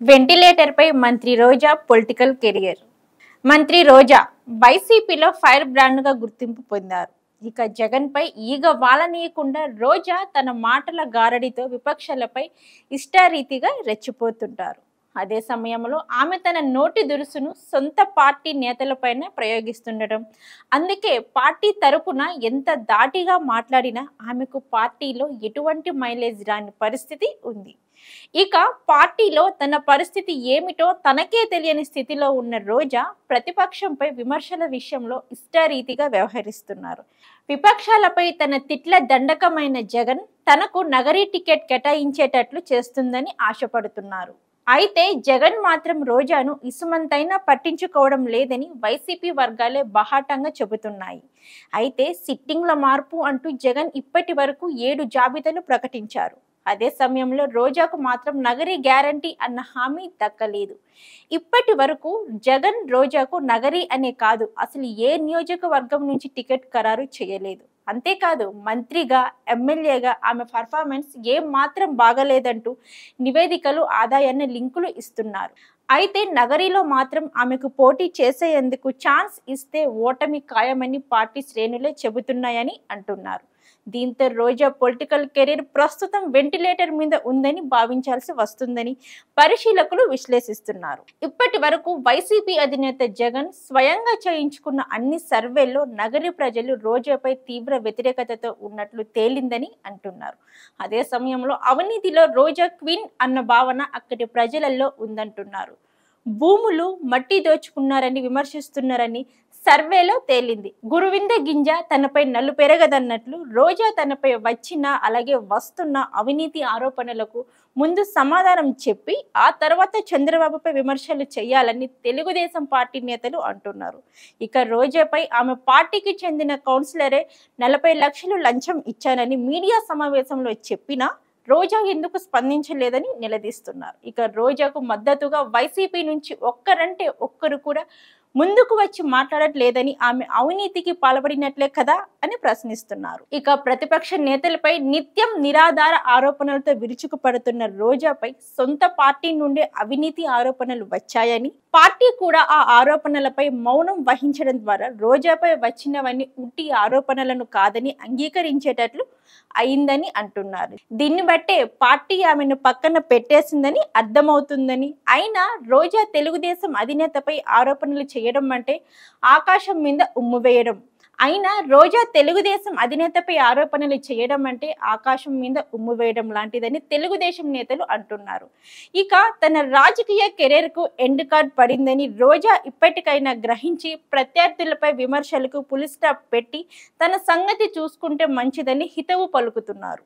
Ventilator పై మంత్రి రోజా political career. మంత్రి రోజా వైసీపీలో ఫైర్ బ్రాండ్ గా గుర్తింపు పొందారు. ఇక జగన్ పై ఈగ వాలనీయకుండా రోజా తన మాటల గారడితో విపక్షాలపై ఇష్టారీతిగా రెచ్చిపోతుంటారు. అదే సమయంలో ఆమె తన నోటి దురుసును సొంత పార్టీ నేతలపైన ప్రయోగిస్తుండటం, అందుకే పార్టీ తరపున ఎంత ధాటిగా మాట్లాడినా ఆమెకు పార్టీలో ఎటువంటి మైలేజ్ రాని పరిస్థితి ఉంది. ఇక పార్టీలో తన పరిస్థితి ఏమిటో తనకే తెలియని స్థితిలో ఉన్న రోజా ప్రతిపక్షంపై విమర్శల విషయంలో ఇష్టారీతిగా వ్యవహరిస్తున్నారు. విపక్షాలపై తన తిట్ల దండకమైన జగన్ తనకు నగరీ టికెట్ కేటాయించేటట్లు చేస్తుందని ఆశపడుతున్నారు. అయితే జగన్ మాత్రం రోజాను ఇసుమంతైనా పట్టించుకోవడం లేదని వైసీపీ వర్గాలే బహాటంగా చెబుతున్నాయి. అయితే సిట్టింగ్ల మార్పు అంటూ జగన్ ఇప్పటి వరకు 7 జాబితాలు ప్రకటించారు. అదే సమయంలో రోజాకు మాత్రం నగరీ గ్యారంటీ అన్న హామీ దక్కలేదు. ఇప్పటి వరకు జగన్ రోజాకు నగరీ అనే కాదు, అసలు ఏ నియోజకవర్గం నుంచి టికెట్ ఖరారు చేయలేదు. అంతేకాదు మంత్రిగా, ఎమ్మెల్యేగా ఆమె పర్ఫార్మెన్స్ ఏం మాత్రం బాగలేదంటూ నివేదికలు, ఆదాయాన్ని లింకులు ఇస్తున్నారు. అయితే నగరీలో మాత్రం ఆమెకు పోటీ చేసేందుకు ఛాన్స్ ఇస్తే ఓటమి ఖాయమని పార్టీ శ్రేణులే చెబుతున్నాయని అంటున్నారు. దీంతో రోజా పొలిటికల్ కెరీర్ ప్రస్తుతం వెంటిలేటర్ మీద ఉందని భావించాల్సి వస్తుందని పరిశీలకులు విశ్లేషిస్తున్నారు. ఇప్పటి వరకు వైసీపీ అధినేత జగన్ స్వయంగా చేయించుకున్న అన్ని సర్వేల్లో నగరి ప్రజలు రోజాపై తీవ్ర వ్యతిరేకతతో ఉన్నట్లు తేలిందని అంటున్నారు. అదే సమయంలో అవినీతిలో రోజా క్వీన్ అన్న భావన అక్కడి ప్రజలలో ఉందంటున్నారు. భూములు, మట్టి దోచుకున్నారని విమర్శిస్తున్నారని సర్వేలో తేలింది. గురువింద గింజ తనపై నల్లు పెరగదన్నట్లు రోజా తనపై వచ్చిన, అలాగే వస్తున్న అవినీతి ఆరోపణలకు ముందు సమాధానం చెప్పి ఆ తర్వాత చంద్రబాబుపై విమర్శలు చేయాలని తెలుగుదేశం పార్టీ నేతలు అంటున్నారు. ఇక రోజాపై ఆమె పార్టీకి చెందిన కౌన్సిలరే 40 లక్షలు లంచం ఇచ్చానని మీడియా సమావేశంలో చెప్పినా రోజా ఎందుకు స్పందించలేదని నిలదీస్తున్నారు. ఇక రోజాకు మద్దతుగా వైసీపీ నుంచి ఒక్కరంటే ఒక్కరు కూడా ముందుకు వచ్చి మాట్లాడట్లేదని, ఆమె అవినీతికి పాల్పడినట్లే కదా అని ప్రశ్నిస్తున్నారు. ఇక ప్రతిపక్ష నేతలపై నిత్యం నిరాధార ఆరోపణలతో విరుచుకుపడుతున్న రోజాపై సొంత పార్టీ నుండే అవినీతి ఆరోపణలు వచ్చాయని, పార్టీ కూడా ఆ ఆరోపణలపై మౌనం వహించడం ద్వారా రోజాపై వచ్చినవన్నీ ఉట్టి ఆరోపణలను కాదని అంగీకరించేటట్లు అయిందని అంటున్నారు. దీన్ని బట్టే పార్టీ ఆమెను పక్కన పెట్టేసిందని అర్థమవుతుందని, అయినా రోజా తెలుగుదేశం అధినేతపై ఆరోపణలు చేయడం అంటే ఆకాశం మీద ఉమ్ము వేయడం. ఆకాశం మీద ఉమ్ము వేయడం లాంటిదని తెలుగుదేశం నేతలు అంటున్నారు. ఇక తన రాజకీయ కెరీర్ కు ఎండ్ కార్డ్ పడిందని రోజా ఇప్పటికైనా గ్రహించి ప్రత్యర్థులపై విమర్శలకు పులి స్టాప్ పెట్టి తన సంగతి చూసుకుంటే మంచిదని హితవు పలుకుతున్నారు.